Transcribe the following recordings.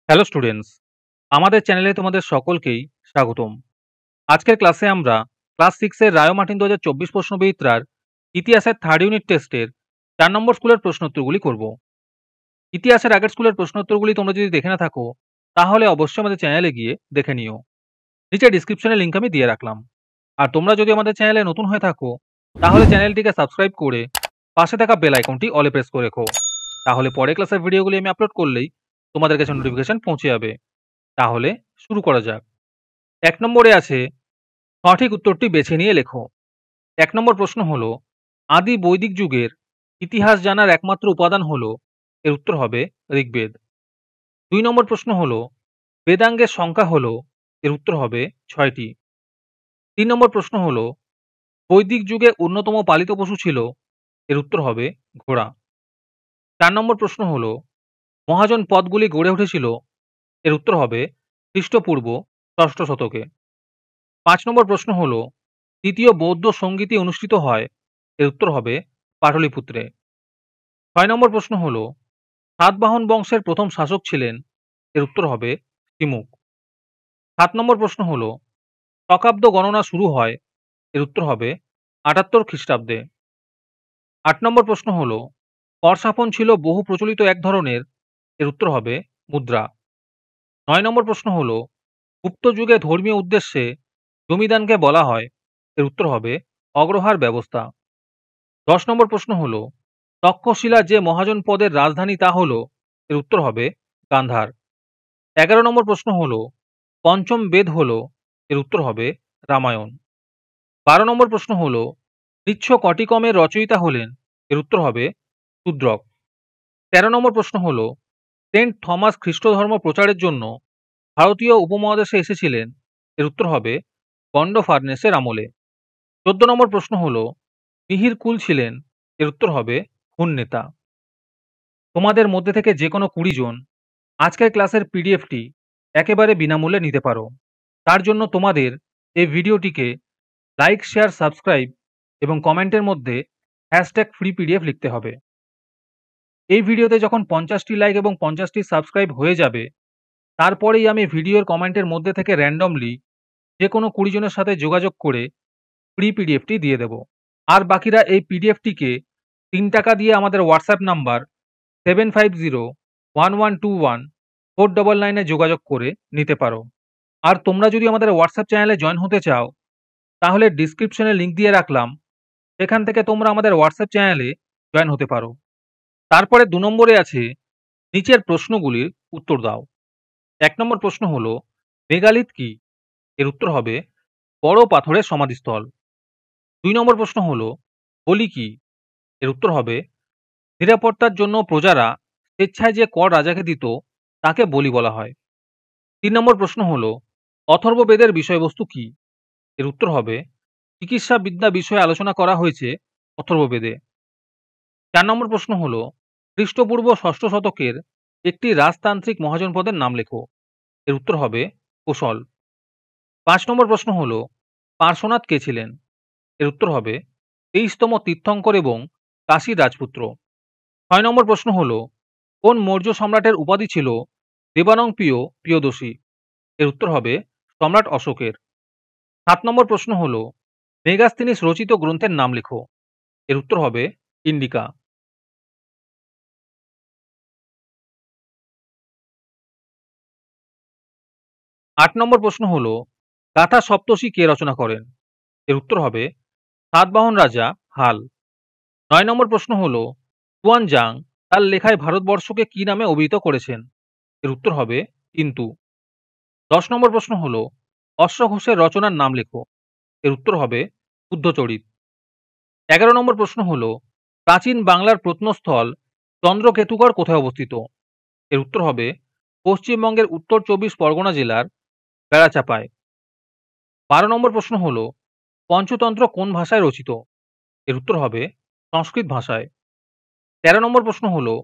Hello students, আমাদের চ্যানেলে তোমাদের সকলকেই স্বাগতম। আজকের ক্লাসে আমরা ক্লাস 6 এর রায় মার্টিন 2024 প্রশ্নবিচিত্রার ইতিহাসের থার্ড ইউনিট টেস্টের 4 নম্বর স্কুলের প্রশ্নোত্তরগুলি করব। ইতিহাসের আগের স্কুলের প্রশ্নোত্তরগুলি তোমরা যদি দেখে না থাকো তাহলে অবশ্যই আমাদের চ্যানেলে গিয়ে দেখে নিও। নিচে ডিসক্রিপশনে লিঙ্ক আমি দিয়ে রাখলাম। আর তোমরা যদি আমাদের চ্যানেলে নতুন হয়ে থাকো তাহলে চ্যানেলটিকে সাবস্ক্রাইব করে পাশে থাকা বেল আইকনটি অলে প্রেস করে রেখো। তাহলে পরে ক্লাসের ভিডিওগুলি আমি আপলোড করলেই তোমাদের কাছে নোটিফিকেশন পৌঁছে যাবে। তাহলে শুরু করা যাক। ১ নম্বরে আছে সঠিক উত্তরটি বেছে নিয়ে লেখো। ১ নম্বর প্রশ্ন হলো, আদি বৈদিক যুগের ইতিহাস জানার একমাত্র উপাদান হলো, এর উত্তর হবে ঋগ্বেদ। ২ নম্বর প্রশ্ন হলো, বেদাঙ্গের সংখ্যা হলো, এর উত্তর হবে ৬টি। ৩ নম্বর প্রশ্ন হলো, বৈদিক যুগে অন্যতম পালিত পশু ছিল, এর উত্তর হবে ঘোড়া। ৪ নম্বর প্রশ্ন হলো, মহাজন পদগুলি গড়ে উঠেছিল, এর উত্তর হবে খ্রিস্টপূর্ব ৬ষ্ঠ শতকে। ৫ নম্বর প্রশ্ন হলো, তৃতীয় বৌদ্ধ সঙ্গীতি অনুষ্ঠিত হয়, এর উত্তর হবে পাটলিপুত্রে। ৬ নম্বর প্রশ্ন হলো, সাতবাহন বংশের প্রথম শাসক ছিলেন, এর উত্তর হবে সিমুক। ৭ নম্বর প্রশ্ন হলো, শকাব্দ গণনা শুরু হয়, এর উত্তর হবে ৭৮ খ্রিস্টাব্দে। ৮ নম্বর প্রশ্ন হলো, করশাপন ছিল বহু প্রচলিত এক ধরনের, এর উত্তর হবে মুদ্রা। ৯ নম্বর প্রশ্ন হলো, গুপ্ত যুগে ধর্মীয় উদ্দেশ্যে জমিদানকে বলা হয়, এর উত্তর হবে অগ্রহার ব্যবস্থা। ১০ নম্বর প্রশ্ন হলো, তক্ষশিলা যে মহাজন পদের রাজধানী তা হলো, এর উত্তর হবে গান্ধার। ১১ নম্বর প্রশ্ন হলো, পঞ্চম বেদ হলো, এর উত্তর হবে রামায়ণ। ১২ নম্বর প্রশ্ন হলো, নিচ্ছ কটিকমের রচয়িতা হলেন, এর উত্তর হবে শূদ্রক। ১৩ নম্বর প্রশ্ন হলো, সেন্ট থমাস খ্রিস্ট ধর্ম প্রচারের জন্য ভারতীয় উপমহাদেশে এসেছিলেন, এর উত্তর হবে গন্ড ফার্নেসের আমলে। ১৪ নম্বর প্রশ্ন হলো, মিহির কুল ছিলেন, এর উত্তর হবে হুন নেতা। তোমাদের মধ্যে থেকে যে কোনো ২০ জন আজকের ক্লাসের পিডিএফটি একেবারে বিনামূল্যে নিতে পারো। তার জন্য তোমাদের এই ভিডিওটিকে লাইক, শেয়ার, সাবস্ক্রাইব এবং কমেন্টের মধ্যে #ফ্রি পিডিএফ লিখতে হবে। এই ভিডিওতে যখন ৫০টি লাইক এবং ৫০টি সাবস্ক্রাইব হয়ে যাবে তারপরেই আমি ভিডিওর কমেন্টের মধ্যে থেকে র্যান্ডমলি যে কোনো ২০ জনের সাথে যোগাযোগ করে ফ্রি পিডিএফটি দিয়ে দেব। আর বাকিরা এই পিডিএফটিকে ৩ টাকা দিয়ে আমাদের হোয়াটসঅ্যাপ নাম্বার 7501121499 এ যোগাযোগ করে নিতে পারো। আর তোমরা যদি আমাদের হোয়াটসঅ্যাপ চ্যানেলে জয়েন হতে চাও তাহলে ডিসক্রিপশনে লিঙ্ক দিয়ে রাখলাম, সেখান থেকে তোমরা আমাদের হোয়াটসঅ্যাপ চ্যানেলে জয়েন হতে পারো। তারপরে ২ নম্বরে আছে নিচের প্রশ্নগুলির উত্তর দাও। ১ নম্বর প্রশ্ন হলো, মেগালিথ কি? এর উত্তর হবে বড় পাথরের সমাধিস্থল। ২ নম্বর প্রশ্ন হলো, বলি কি? এর উত্তর হবে নিরাপত্তার জন্য প্রজারা স্বেচ্ছায় যে কর রাজাকে দিত তাকে বলি বলা হয়। ৩ নম্বর প্রশ্ন হলো, অথর্ববেদের বিষয়বস্তু কি? এর উত্তর হবে চিকিৎসা বিদ্যা বিষয়ে আলোচনা করা হয়েছে অথর্ববেদে। ৪ নম্বর প্রশ্ন হলো, খ্রিস্টপূর্ব ৬ষ্ঠ শতকের একটি রাজতান্ত্রিক মহাজনপদের নাম লেখো। এর উত্তর হবে কোশল। ৫ নম্বর প্রশ্ন হলো, পার্শ্বনাথ কে ছিলেন? এর উত্তর হবে ২৩তম তীর্থঙ্কর এবং কাশীর রাজপুত্র। ৬ নম্বর প্রশ্ন হলো, কোন মৌর্য সম্রাটের উপাধি ছিল দেবানং প্রিয়দর্শী? এর উত্তর হবে সম্রাট অশোকের। ৭ নম্বর প্রশ্ন হলো, মেগাস্তিনিস রচিত গ্রন্থের নাম লেখো। এর উত্তর হবে ইন্ডিকা। ৮ নম্বর প্রশ্ন হলো, গাথা সপ্তর্ষি কে রচনা করেন? এর উত্তর হবে সাতবাহন রাজা হাল। ৯ নম্বর প্রশ্ন হলো, হুয়ানজাং তার লেখায় ভারতবর্ষকে কি নামে অভিহিত করেছেন? এর উত্তর হবে কিন্তু। ১০ নম্বর প্রশ্ন হলো, অশ্বঘোষের রচনার নাম লেখো। এর উত্তর হবে বুদ্ধচরিত। ১১ নম্বর প্রশ্ন হলো, প্রাচীন বাংলার প্রত্নস্থল চন্দ্রকেতুগড় কোথায় অবস্থিত? এর উত্তর হবে পশ্চিমবঙ্গের উত্তর ২৪ পরগনা জেলার বেড়াচাঁপায়। ১২ নম্বর প্রশ্ন হলো, পঞ্চতন্ত্র কোন ভাষায় রচিত? এর উত্তর হবে সংস্কৃত ভাষায়। ১৩ নম্বর প্রশ্ন হলো,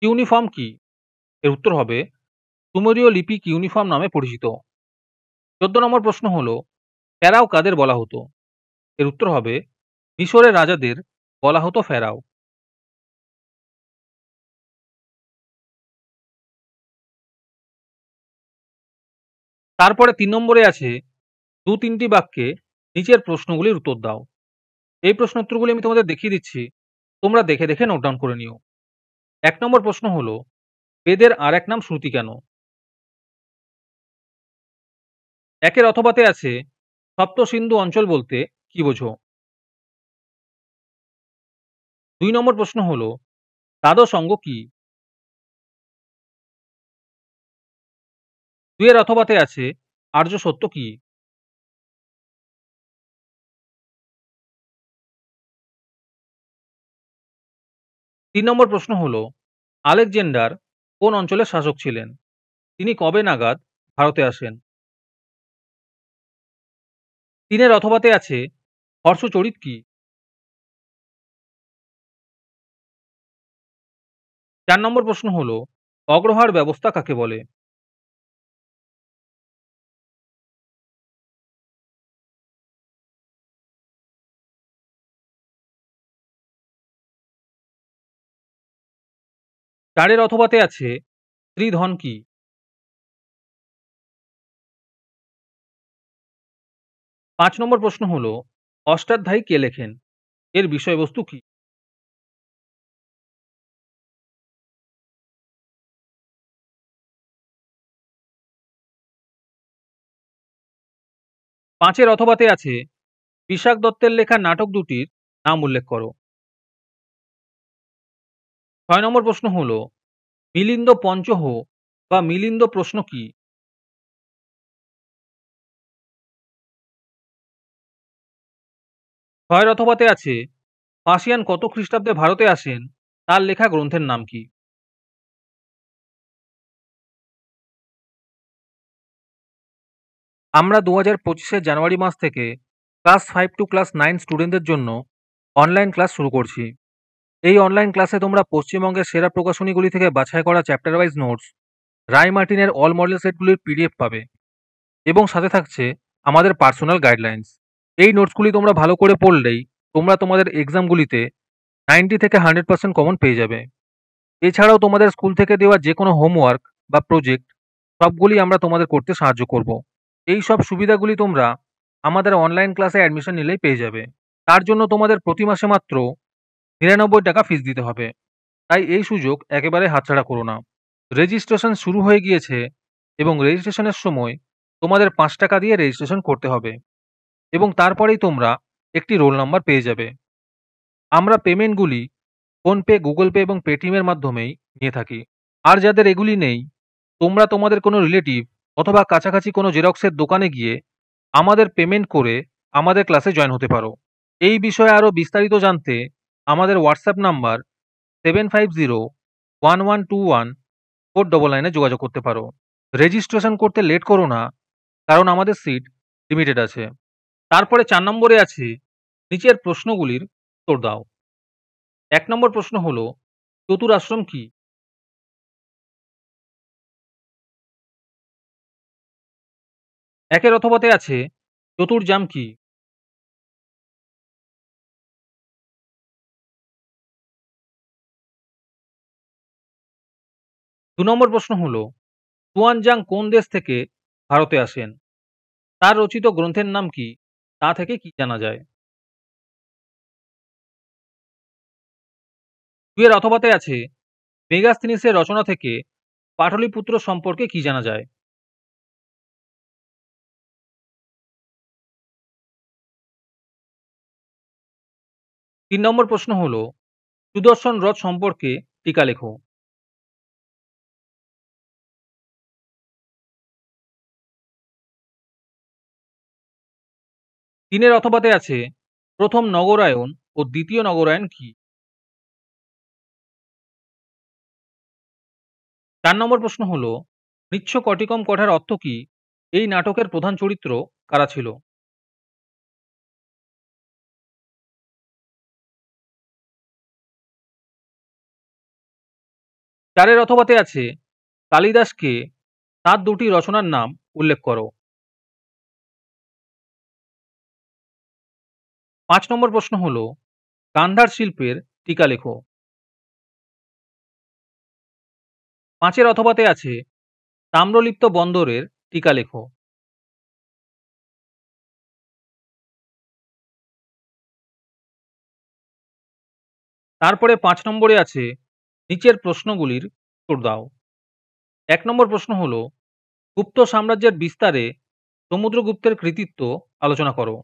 কিউনিফর্ম কি? এর উত্তর হবে সুমেরীয় লিপি কিউনিফর্ম নামে পরিচিত। ১৪ নম্বর প্রশ্ন হলো, ফেরাও কাদের বলা হতো? এর উত্তর হবে মিশরের রাজাদের বলা হতো ফেরাও। তারপরে ৩ নম্বরে আছে ২-৩টি বাক্যে নিচের প্রশ্নগুলির উত্তর দাও। এই প্রশ্ন উত্তরগুলি আমি তোমাদের দেখিয়ে দিচ্ছি। তোমরা দেখে, দেখে নোট ডাউন করে নিও। ১ নম্বর প্রশ্ন হলো, বেদের আরেক নাম শ্রুতি কেন? একের অথবাতে আছে, সপ্তসিন্ধু অঞ্চল বলতে কি বোঝো? ২ নম্বর প্রশ্ন হলো, দ্বাদশ অঙ্গ কি? ২ এর অথবাতে আছে, আর্য সত্য কি? ৩ নম্বর প্রশ্ন হলো, আলেকজান্ডার কোন অঞ্চলের শাসক ছিলেন? তিনি কবে নাগাদ ভারতে আসেন? ৩ এর অথবাতে আছে, হর্ষচরিত কি? ৪ নম্বর প্রশ্ন হলো, অগ্রহার ব্যবস্থা কাকে বলে? ৪ এর অথবাতে আছে, স্ত্রীধন কি? ৫ নম্বর প্রশ্ন হলো, অষ্টাধ্যায়ী কে লেখেন? এর বিষয়বস্তু কি? ৫ এর অথবাতে আছে, বিশাখ দত্তের লেখা নাটক দুটির নাম উল্লেখ করো। ৬ নম্বর প্রশ্ন হলো, মিলিন্দ পঞ্চহ বা মিলিন্দ প্রশ্ন কি? ৬ এর অথবাতে আছে, পাসিয়ান কত খ্রিস্টাব্দে ভারতে আসেন? তার লেখা গ্রন্থের নাম কি? আমরা ২০২৫-এর জানুয়ারি মাস থেকে ক্লাস 5 টু ক্লাস 9 স্টুডেন্টদের জন্য অনলাইন ক্লাস শুরু করছি। এই অনলাইন ক্লাসে তোমরা পশ্চিমবঙ্গের সেরা প্রকাশনীগুলি থেকে বাছাই করা চ্যাপ্টার ওয়াইজ নোটস, রায় মার্টিনের অল মডেল সেটগুলির পিডিএফ পাবে এবং সাথে থাকছে আমাদের পার্সোনাল গাইডলাইন্স। এই নোটসগুলি তোমরা ভালো করে পড়লেই তোমরা তোমাদের এক্সামগুলিতে 90 থেকে 100% কমন পেয়ে যাবে। এছাড়াও তোমাদের স্কুল থেকে দেওয়া যে কোনো হোমওয়ার্ক বা প্রজেক্ট সবগুলি আমরা তোমাদের করতে সাহায্য করব। এই সব সুবিধাগুলি তোমরা আমাদের অনলাইন ক্লাসে অ্যাডমিশন নিলেই পেয়ে যাবে। তার জন্য তোমাদের প্রতি মাসে মাত্র ৯৯ টাকা ফিস দিতে হবে। তাই এই সুযোগ একেবারে হাতছাড়া করো না। রেজিস্ট্রেশন শুরু হয়ে গিয়েছে এবং রেজিস্ট্রেশনের সময় তোমাদের ৫ টাকা দিয়ে রেজিস্ট্রেশন করতে হবে এবং তারপরেই তোমরা একটি রোল নাম্বার পেয়ে যাবে। আমরা পেমেন্টগুলি ফোনপে, গুগল পে এবং পেটিএম এর মাধ্যমেই নিয়ে থাকি। আর যাদের এগুলি নেই, তোমরা তোমাদের কোনো রিলেটিভ অথবা কাছাকাছি কোনো জেরক্সের দোকানে গিয়ে আমাদের পেমেন্ট করে আমাদের ক্লাসে জয়েন হতে পারো। এই বিষয়ে আরও বিস্তারিত জানতে আমাদের হোয়াটসঅ্যাপ নাম্বার 7501121499 যোগাযোগ করতে পারো। রেজিস্ট্রেশন করতে লেট করো না, কারণ আমাদের সিট লিমিটেড আছে। তারপরে ৪ নম্বরে আছে, নিচের প্রশ্নগুলির উত্তর দাও। ১ নম্বর প্রশ্ন হলো, চতুরাশ্রম কি? ১ এর অথবাতে আছে, চতুর্যাম কি? ২ নম্বর প্রশ্ন হলো, তুয়ানজাং কোন দেশ থেকে ভারতে আসেন? তার রচিত গ্রন্থের নাম কি? তা থেকে কি জানা যায়? ২ এর অথবাতে আছে, মেগাস্থিনিসের রচনা থেকে পাটলিপুত্র সম্পর্কে কি জানা যায়? ৩ নম্বর প্রশ্ন হলো, সুদর্শন রথ সম্পর্কে টিকা লেখো। ৩ এর অথবাতে আছে, প্রথম নগরায়ণ ও দ্বিতীয় নগরায়ণ কি? ৪ নম্বর প্রশ্ন হলো, মৃচ্ছকটিকম কঠার অর্থ কি? এই নাটকের প্রধান চরিত্র কারা ছিল? ৪ এর অথবাতে আছে, কালিদাস কে? তার দুটি রচনার নাম উল্লেখ করো। ৫ নম্বর প্রশ্ন হলো, গান্ধার শিল্পের টিকা লেখো। ৫ এর অথবাতে আছে, তাম্রলিপ্ত বন্দরের টিকা লেখো। তারপরে ৫ নম্বরে আছে নিচের প্রশ্নগুলির উত্তর দাও। ১ নম্বর প্রশ্ন হল গুপ্ত সাম্রাজ্যের বিস্তারে সমুদ্রগুপ্তের কৃতিত্ব আলোচনা করো।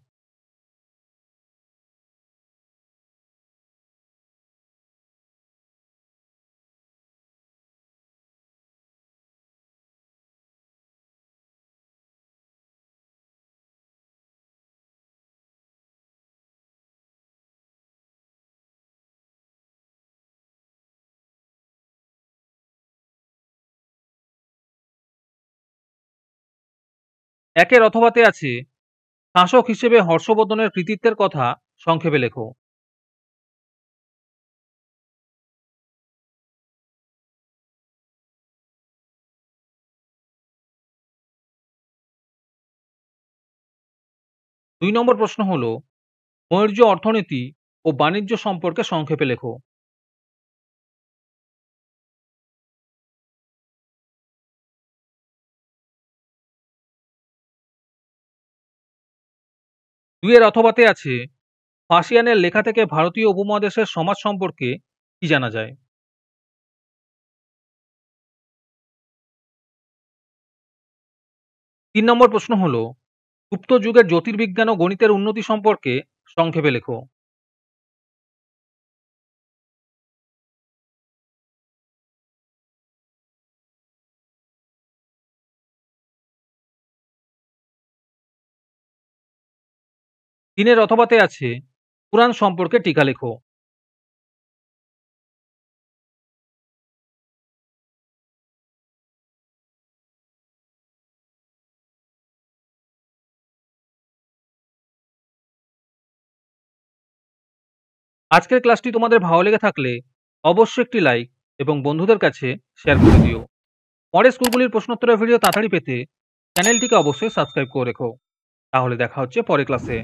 ১ এর অথবাতে আছে শাসক হিসেবে হর্ষবর্ধনের কৃতিত্বের কথা সংক্ষেপে লেখো। ২ নম্বর প্রশ্ন হল মৌর্য অর্থনীতি ও বাণিজ্য সম্পর্কে সংক্ষেপে লেখো। ২ এর অথবাতে আছে ফাসিয়ানের লেখা থেকে ভারতীয় উপমহাদেশের সমাজ সম্পর্কে কি জানা যায়? ৩ নম্বর প্রশ্ন হল গুপ্ত যুগের জ্যোতির্বিজ্ঞান ও গণিতের উন্নতি সম্পর্কে সংক্ষেপে লেখো। ৩ এর অথবাতে আছে পুরাণ সম্পর্কে টিকা লেখো। আজকের ক্লাসটি তোমাদের ভালো লেগে থাকলে অবশ্যই একটি লাইক এবং বন্ধুদের কাছে শেয়ার করে দিও। পরের স্কুলগুলির প্রশ্নোত্তরের ভিডিও তাড়াতাড়ি পেতে চ্যানেলটিকে অবশ্যই সাবস্ক্রাইব করে রেখো। তাহলে দেখা হচ্ছে পরের ক্লাসে।